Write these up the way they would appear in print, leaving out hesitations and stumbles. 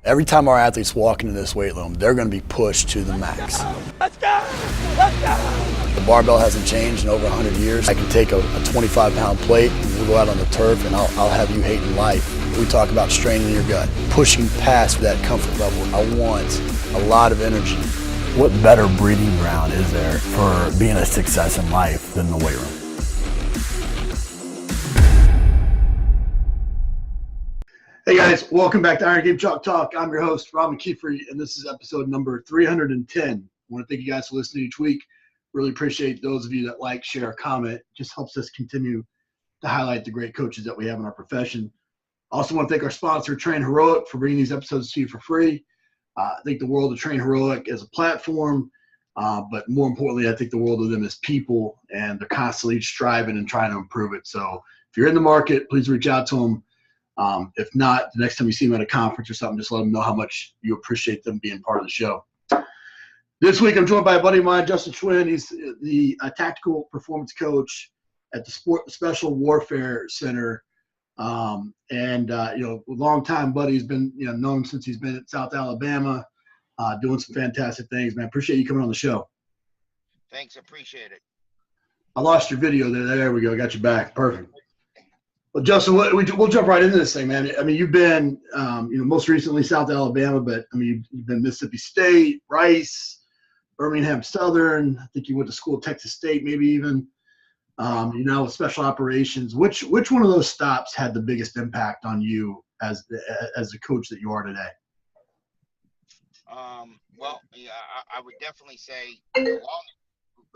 Every time our athletes walk into this weight room, they're going to be pushed to the max. Let's go! Let's go! The barbell hasn't changed in over 100 years. I can take a 25-pound plate and we'll go out on the turf and I'll have you hating life. We talk about straining your gut, pushing past that comfort level. I want a lot of energy. What better breeding ground is there for being a success in life than the weight room? Hey guys, welcome back to Iron Game Chalk Talk. I'm your host, Rob McKeefery, and this is episode number 310. I want to thank you guys for listening each week. Really appreciate those of you that like, share, comment. It just helps us continue to highlight the great coaches that we have in our profession. I also want to thank our sponsor, Train Heroic, for bringing these episodes to you for free. I think the world of Train Heroic as a platform, but more importantly, I think the world of them as people, and they're constantly striving and trying to improve it. So if you're in the market, please reach out to them. If not, the next time you see them at a conference or something, just let them know how much you appreciate them being part of the show. This week, I'm joined by a buddy of mine, Justin Schwind. He's the tactical performance coach at the Special Warfare Center. Longtime buddy. He's been, known him since he's been at South Alabama, doing some fantastic things, man. Appreciate you coming on the show. Thanks. Appreciate it. I lost your video there. There we go. Got you back. Perfect. Well, Justin, we'll jump right into this thing, man. I mean, you've been, most recently South Alabama, but I mean, you've been Mississippi State, Rice, Birmingham Southern. I think you went to school at Texas State, maybe even. With special operations. Which one of those stops had the biggest impact on you as the coach that you are today? I would definitely say the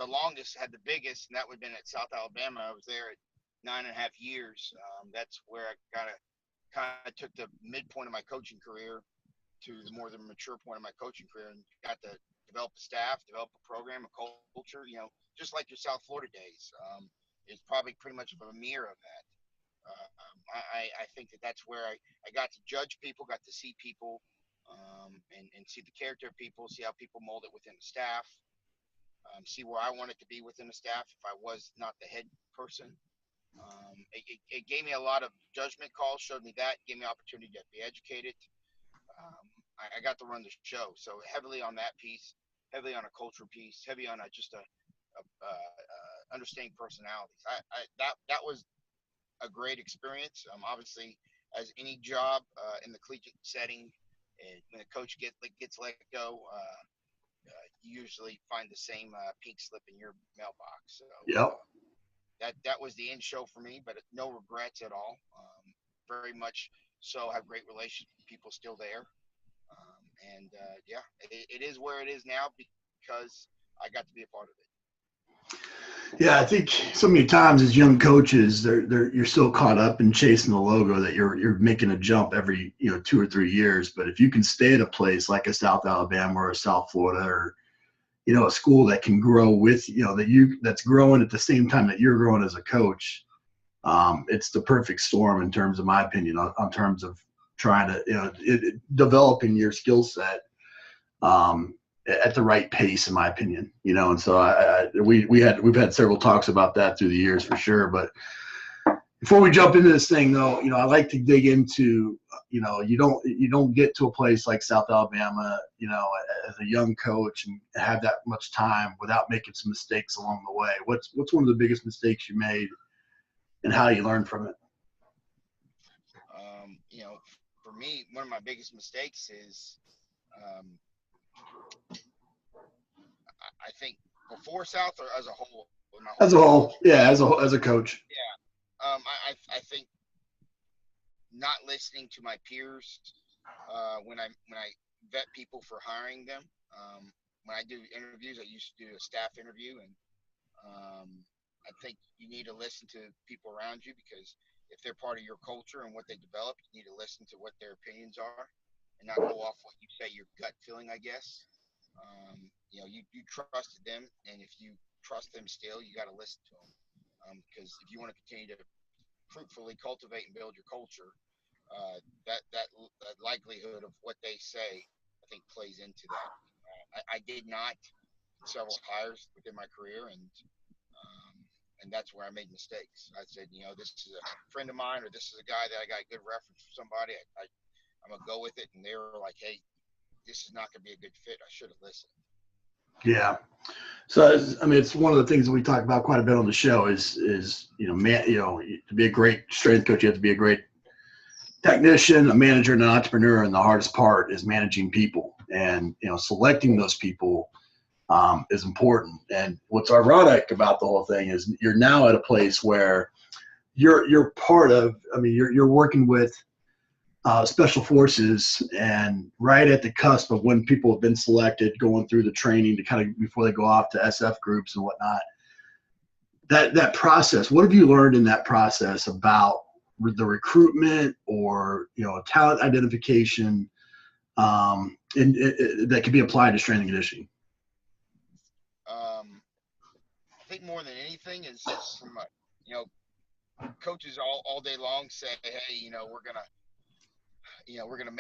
longest had the biggest, and that would have been at South Alabama. I was there at 9.5 years. That's where I kind of took the midpoint of my coaching career to the more mature point of my coaching career, and got to develop a staff, develop a program, a culture. Just like your South Florida days. It's probably pretty much of a mirror of that. I think that's where I got to judge people, got to see people, and see the character of people, see how people mold it within the staff, see where I wanted to be within the staff if I was not the head person. It gave me a lot of judgment calls, showed me that, gave me opportunity to be educated. I got to run the show, so heavily on that piece, heavily on a culture piece, heavy on understanding personalities. That was a great experience. Obviously, as any job in the collegiate setting, when a coach gets let go, you usually find the same pink slip in your mailbox. So, yep. That was the end show for me, but no regrets at all. Very much so. Have great relations with people still there. It is where it is now because I got to be a part of it. Yeah, I think so many times as young coaches, you're so caught up in chasing the logo that you're making a jump every 2 or 3 years. But if you can stay at a place like a South Alabama or a South Florida or a school that can grow with that's growing at the same time that you're growing as a coach, it's the perfect storm in terms of my opinion on terms of trying to developing your skill set at the right pace, in my opinion. And so we've had several talks about that through the years for sure. But before we jump into this thing, though, I like to dig into you don't get to a place like South Alabama, as a young coach and have that much time without making some mistakes along the way. What's one of the biggest mistakes you made, and how you learn from it? For me, one of my biggest mistakes is, I think before South or as a whole. As a whole, yeah, as a coach. Yeah, I think not listening to my peers when I vet people for hiring them. When I do interviews, I used to do a staff interview, and I think you need to listen to people around you, because if they're part of your culture and what they develop, you need to listen to what their opinions are and not go off what you say, your gut feeling, I guess. You trusted them, and if you trust them still, you got to listen to them, because if you want to continue to fruitfully cultivate and build your culture, that likelihood of what they say, I think, plays into that. I did not several hires within my career, and that's where I made mistakes. I said, this is a friend of mine, or this is a guy that I got a good reference from somebody. I I'm gonna go with it. And they were like, hey, this is not gonna be a good fit. I should have listened. Yeah. So, I mean, it's one of the things that we talk about quite a bit on the show is, to be a great strength coach, you have to be a great technician, a manager, and an entrepreneur. And the hardest part is managing people, and, selecting those people is important. And what's ironic about the whole thing is you're now at a place where you're part of, you're working with special forces, and right at the cusp of when people have been selected, going through the training to kind of before they go off to SF groups and whatnot. That process, what have you learned in that process about the recruitment or talent identification, that can be applied to strength and conditioning? I think more than anything is from coaches all day long say, hey, we're gonna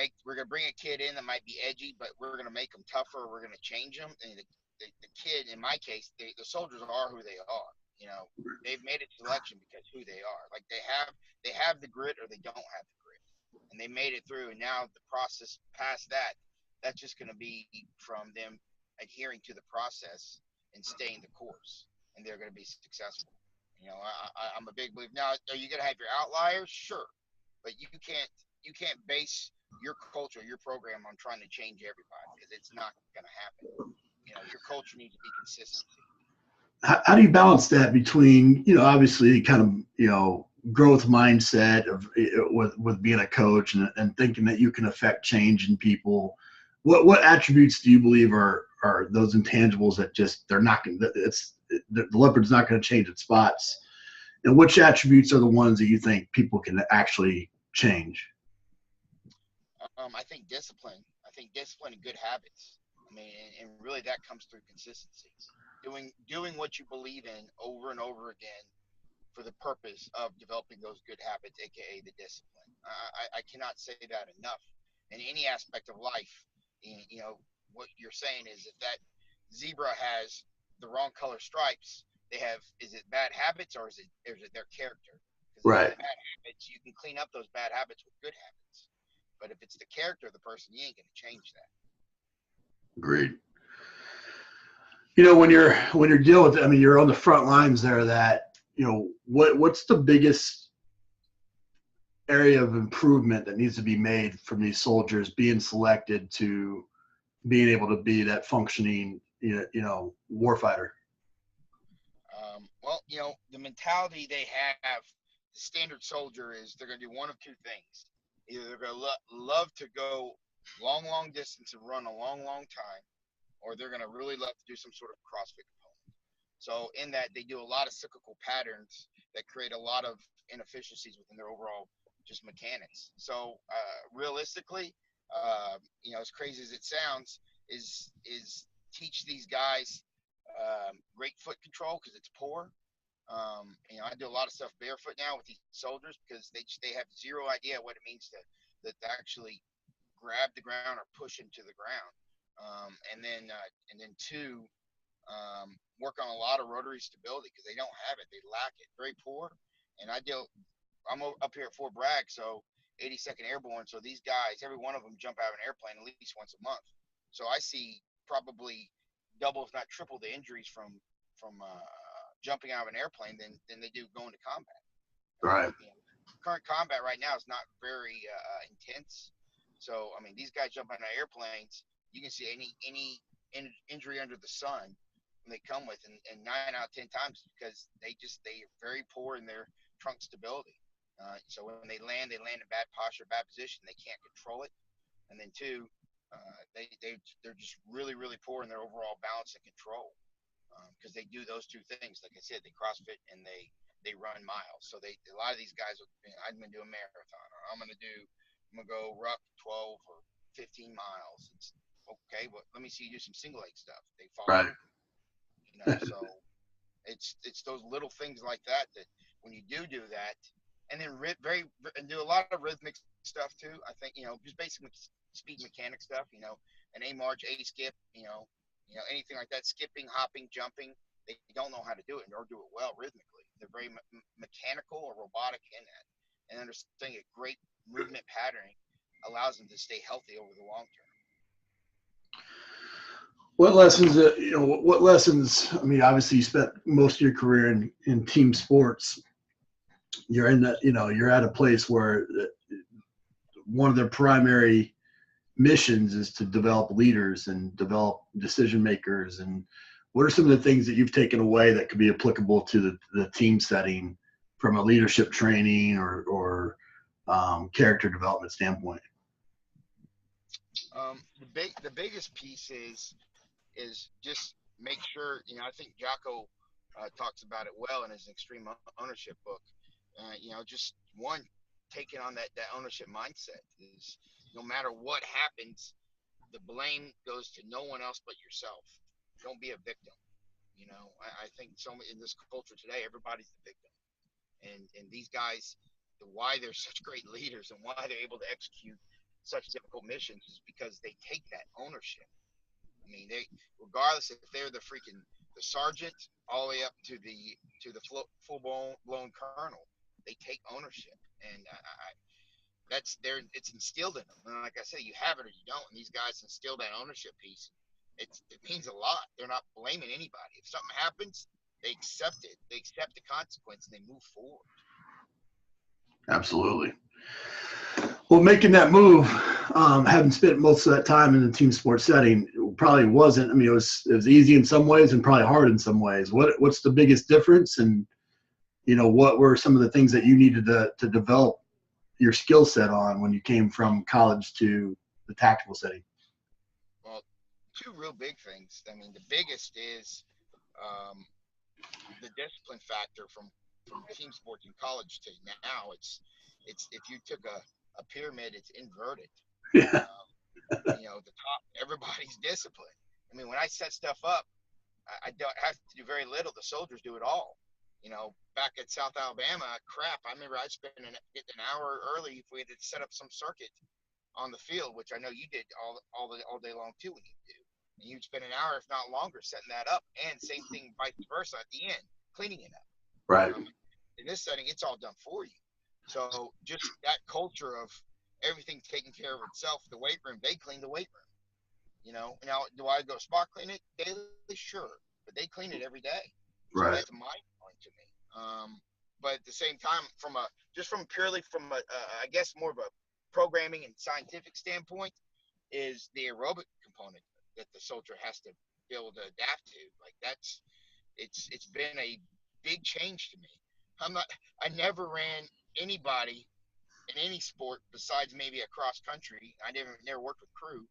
bring a kid in that might be edgy, but we're gonna make them tougher. We're gonna change them. And the kid, in my case, the soldiers are who they are. They've made a selection because who they are. Like they have the grit or they don't have the grit, and they made it through. And now the process past that, that's just gonna be from them adhering to the process and staying the course, and they're gonna be successful. I'm a big believer. Now, are you gonna have your outliers? Sure, but you can't base your culture, your program on trying to change everybody because it's not going to happen. Your culture needs to be consistency. How do you balance that between, obviously kind of, growth mindset of with being a coach and thinking that you can affect change in people? What attributes do you believe are those intangibles that just they're not going to, the leopard's not going to change its spots? And which attributes are the ones that you think people can actually change? I think discipline. I think discipline and good habits. And really that comes through consistency. Doing what you believe in over and over again for the purpose of developing those good habits, aka the discipline. I cannot say that enough. In any aspect of life, what you're saying is if that zebra has the wrong color stripes, is it bad habits or is it their character? Because if Right. it's bad habits, you can clean up those bad habits with good habits. But if it's the character of the person, you ain't going to change that. Agreed. When you're dealing with, you're on the front lines there. That what's the biggest area of improvement that needs to be made from these soldiers being selected to being able to be that functioning, warfighter? Well, the mentality they have, the standard soldier is they're going to do one of two things. Either they're going to love to go long distance and run a long time, or they're going to really love to do some sort of CrossFit component. So in that, they do a lot of cyclical patterns that create a lot of inefficiencies within their overall just mechanics. So realistically, as crazy as it sounds, is teach these guys great foot control because it's poor. I do a lot of stuff barefoot now with these soldiers because they have zero idea what it means to actually grab the ground or push into the ground. And then two, work on a lot of rotary stability because they don't have it. They lack it. Very poor. And I'm up here at Fort Bragg, so 82nd Airborne. So these guys, every one of them jump out of an airplane at least once a month. So I see probably double, if not triple, the injuries from jumping out of an airplane than they do going to combat. Right. Current combat right now is not very intense. So these guys jump out of airplanes. You can see any injury under the sun they come with, and 9 out of 10 times because they are very poor in their trunk stability. So when they land in bad posture, bad position. They can't control it. And then two, they're just really poor in their overall balance and control because they do those two things. Like I said, they CrossFit and they run miles. So a lot of these guys, I'm going to do a marathon, or I'm going to go ruck 12 or 15 miles. It's okay, but let me see you do some single leg stuff. They fall Right. over. So it's those little things like that when you do that, and then do a lot of rhythmic stuff too. I think just basic speed mechanic stuff. An A march, A skip. Anything like that, skipping, hopping, jumping. They don't know how to do it or do it well rhythmically. They're very mechanical or robotic in that, and understanding a great movement patterning allows them to stay healthy over the long term. What lessons, what lessons, I mean, obviously you spent most of your career in team sports. You're in that, you're at a place where one of their primary missions is to develop leaders and develop decision makers. And what are some of the things that you've taken away that could be applicable to the team setting from a leadership training or character development standpoint? The biggest piece is just make sure, I think Jocko talks about it well in his extreme ownership book. Just one, taking on that ownership mindset is no matter what happens, the blame goes to no one else but yourself. Don't be a victim. I think in this culture today, everybody's the victim. And these guys, why they're such great leaders and why they're able to execute such difficult missions is because they take that ownership. I mean, regardless if they're the sergeant all the way up to the full blown colonel, they take ownership, and it's instilled in them. And like I say, you have it or you don't. And these guys instill that ownership piece. It means a lot. They're not blaming anybody. If something happens, they accept it. They accept the consequence and they move forward. Absolutely. Well, making that move, having spent most of that time in the team sports setting, probably wasn't. I mean, it was easy in some ways and probably hard in some ways. What's the biggest difference, and what were some of the things that you needed to develop your skill set on when you came from college to the tactical setting? Well, two real big things. I mean, the biggest is the discipline factor from team sports in college to now. It's if you took a pyramid, it's inverted. Yeah. The top, everybody's disciplined. I mean, when I set stuff up, I don't have to do very little. The soldiers do it all. Back at South Alabama, I remember I'd spend an hour early if we had to set up some circuit on the field, which I know you did all day long too when you do. And you'd spend an hour, if not longer, setting that up. And same thing, vice versa, at the end, cleaning it up. Right. In this setting, it's all done for you. So just that culture of everything taking care of itself. The weight room, they clean the weight room. Now, do I go spot clean it daily? Sure, but they clean it every day. So Right. that's mind-blowing to me. But at the same time, purely from I guess more of a programming and scientific standpoint, is the aerobic component that the soldier has to be able to adapt to. Like it's been a big change to me. I never ran anybody in any sport besides maybe a cross country. I never worked with crew,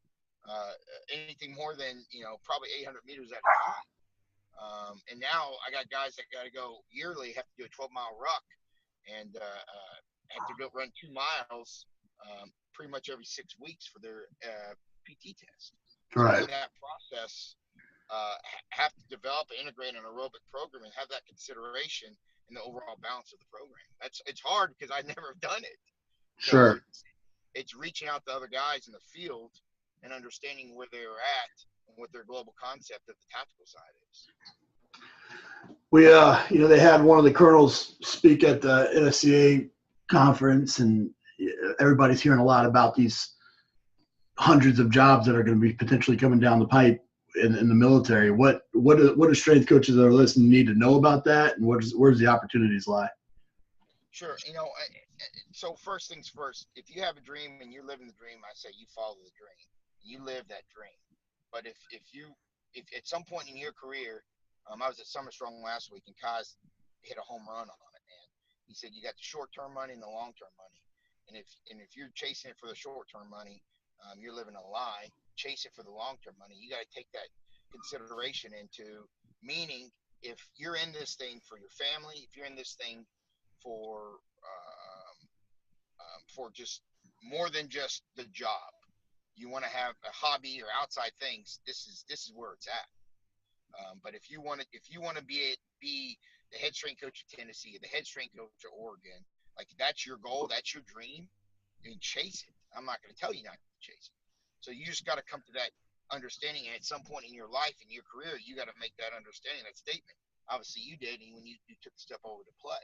anything more than probably 800 meters at a time. And now I got guys that got to go yearly, have to do a 12-mile ruck, and have to go run 2 miles pretty much every 6 weeks for their PT test. Right. So in that process, have to develop and integrate an aerobic program and have that consideration in the overall balance of the program. It's hard because I never have done it. Sure. So it's reaching out to other guys in the field and understanding where they're at and what their global concept of the tactical side is. We, they had one of the colonels speak at the NSCA conference, and everybody's hearing a lot about these hundreds of jobs that are going to be potentially coming down the pipe in the military. What do strength coaches that are listening need to know about that, and where's the opportunities lie? Sure. So first things first, if you have a dream and you're living the dream, I say you follow the dream. You live that dream. But if at some point in your career, I was at Summer Strong last week and Kaz hit a home run on it, man. He said you got the short-term money and the long-term money. And if you're chasing it for the short-term money, you're living a lie. Chase it for the long-term money. You got to take that consideration into, meaning if you're in this thing for your family, if you're in this thing for just more than just the job, you want to have a hobby or outside things. This is where it's at. But if you want to be the head strength coach of Tennessee, the head strength coach of Oregon, like that's your goal, that's your dream, then chase it. I'm not going to tell you not to chase it. So you just got to come to that understanding, and at some point in your life, in your career, you got to make that understanding, that statement. Obviously, you did, and when you took the step over to play.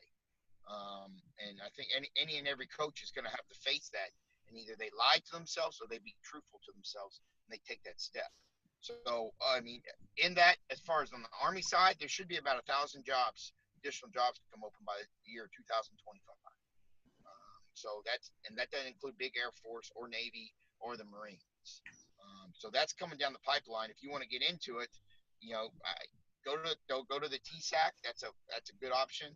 And I think any and every coach is going to have to face that and either they lie to themselves or they be truthful to themselves and they take that step. So, I mean, in that, as far as on the Army side, there should be about 1,000 jobs, additional jobs to come open by the year 2025. That doesn't include big Air Force or Navy or the Marines. So that's coming down the pipeline. If you want to get into it, go to the TSAC. That's a good option.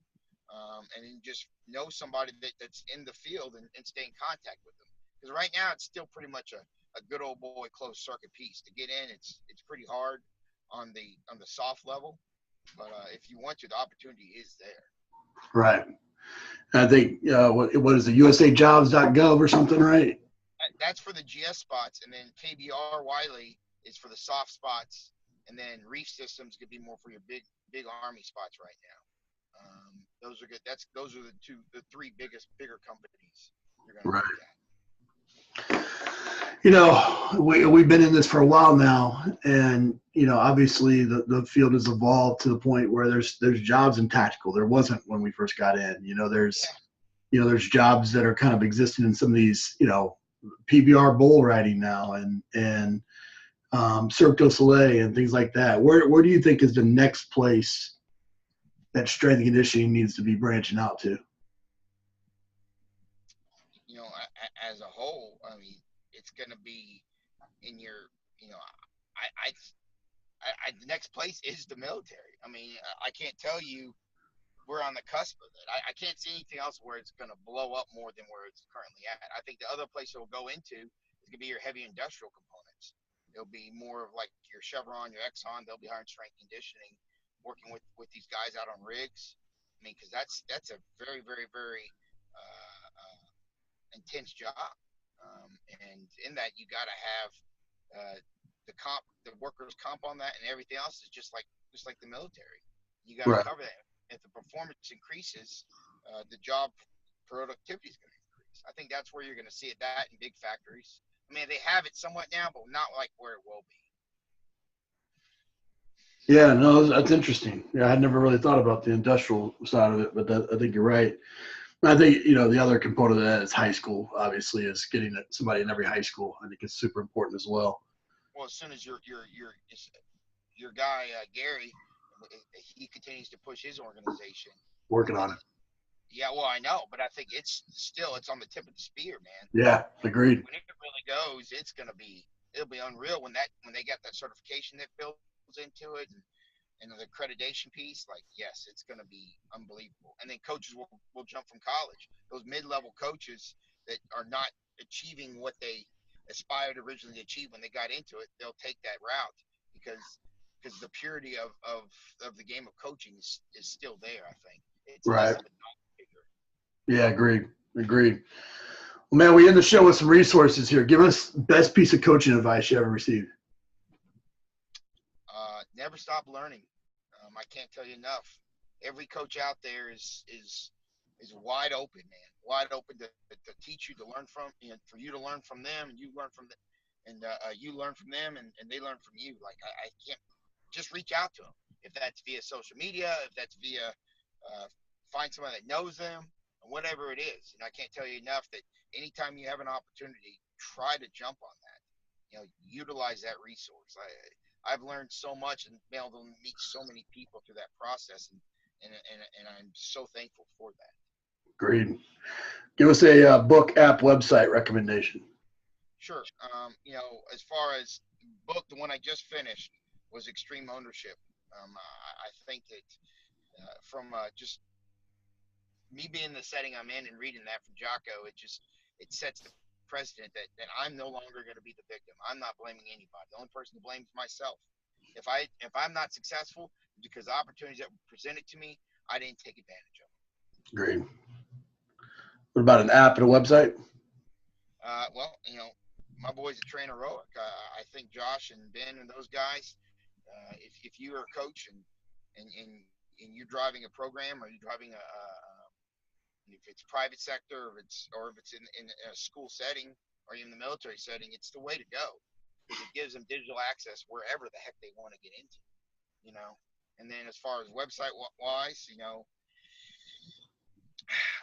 And then just know somebody that's in the field and stay in contact with them. Because right now it's still pretty much a good old boy closed circuit piece. To get in, it's pretty hard on the soft level. But if you want to, the opportunity is there. Right. I think what is it, usajobs.gov or something, right? That's for the GS spots, and then KBR Wiley is for the soft spots, and then Reef Systems could be more for your big Army spots right now. Those are good. Those are the three bigger companies you're going to Right. look at. We've been in this for a while now, and obviously the field has evolved to the point where there's jobs in tactical. There wasn't when we first got in. There's jobs that are kind of existing in some of these PBR bull riding now and Cirque du Soleil and things like that. Where do you think is the next place that strength and conditioning needs to be branching out to? As a whole, I mean, it's going to be in your, the next place is the military. I mean, I can't tell you we're on the cusp of it. I can't see anything else where it's going to blow up more than where it's currently at. I think the other place it'll go into is going to be your heavy industrial components. It'll be more of like your Chevron, your Exxon. They'll be hiring strength conditioning, working with these guys out on rigs. I mean, because that's a very, very, very intense job. And in that, you got to have the workers' comp on that, and everything else is just like the military. You got to cover that. If the performance increases, the job productivity is going to increase. I think that's where you're going to see it. That in big factories. I mean, they have it somewhat now, but not like where it will be. Yeah, no, that's interesting. Yeah, I had never really thought about the industrial side of it, but I think you're right. I think the other component of that is high school. Obviously, is getting somebody in every high school. I think it's super important as well. Well, as soon as your guy Gary, he continues to push his organization. Working on it. Yeah, well, I know, but I think it's on the tip of the spear, man. Yeah, agreed. When it really goes, it'll be unreal when they get that certification that builds into it and the accreditation piece. Like, yes, it's going to be unbelievable. And then coaches will jump from college. Those mid-level coaches that are not achieving what they aspired originally to achieve when they got into it, they'll take that route because the purity of the game of coaching is still there. I think it's right. Less of a yeah, agreed. Well, man, we end the show with some resources here. Give us best piece of coaching advice you ever received. Never stop learning. I can't tell you enough. Every coach out there is wide open, man. Wide open to teach you, to learn from, for you to learn from them, and you learn from them, and you learn from them, and they learn from you. Like I can't just reach out to them. If that's via social media, if that's via find someone that knows them, whatever it is. I can't tell you enough that anytime you have an opportunity, try to jump on that. Utilize that resource. I've learned so much and been able to meet so many people through that process, and I'm so thankful for that. Agreed. Give us a book, app, website recommendation. Sure. As far as book, the one I just finished was Extreme Ownership. I think that from just me being in the setting I'm in and reading that from Jocko, it sets the precedent that I'm no longer going to be the victim. I'm not blaming anybody. The only person to blame is myself. If I'm not successful, because the opportunities that were presented to me, I didn't take advantage of them. Great. What about an app and a website? Well, my boys at Train Heroic. I think Josh and Ben and those guys. If you're a coach and you're driving a program, or you're driving if it's private sector, or if it's in a school setting, or even the military setting, it's the way to go, because it gives them digital access wherever the heck they want to get into. And then as far as website wise,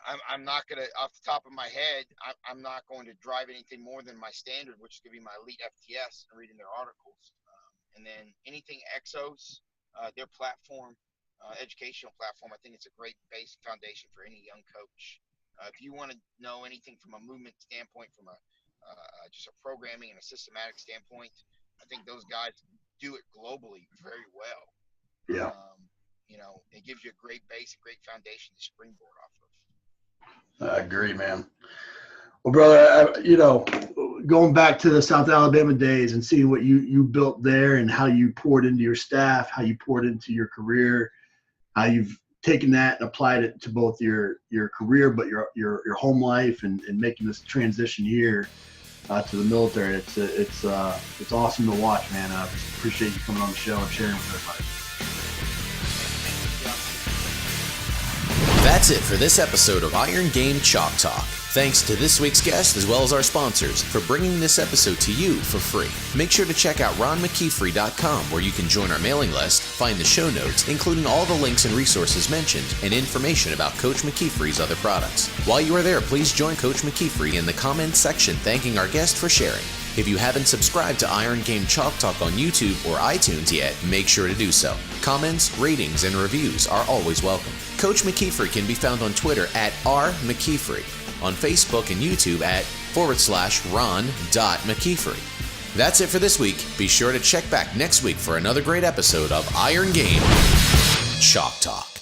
I'm not going to, off the top of my head, I'm not going to drive anything more than my standard, which is going to be my elite FTS and reading their articles. And then anything Exos, their platform, educational platform, I think it's a great basic foundation for any young coach. If you want to know anything from a movement standpoint, from just a programming and a systematic standpoint, I think those guys do it globally very well. Yeah. It gives you a great base, a great foundation to springboard off of. I agree, man. Well, brother, going back to the South Alabama days and seeing what you built there and how you poured into your staff, how you poured into your career, how you've taken that and applied it to both your career, but your home life and making this transition here to the military. It's awesome to watch, man. I appreciate you coming on the show and sharing with everybody. That's it for this episode of Iron Game Chalk Talk. Thanks to this week's guest as well as our sponsors for bringing this episode to you for free. Make sure to check out ronmckeefery.com where you can join our mailing list, find the show notes, including all the links and resources mentioned, and information about Coach McKeefery's other products. While you are there, please join Coach McKeefery in the comments section thanking our guest for sharing. If you haven't subscribed to Iron Game Chalk Talk on YouTube or iTunes yet, make sure to do so. Comments, ratings, and reviews are always welcome. Coach McKeefery can be found on Twitter at @RMcKeefery, on Facebook and YouTube at /Ron.McKeefery. That's it for this week. Be sure to check back next week for another great episode of Iron Game Chalk Talk.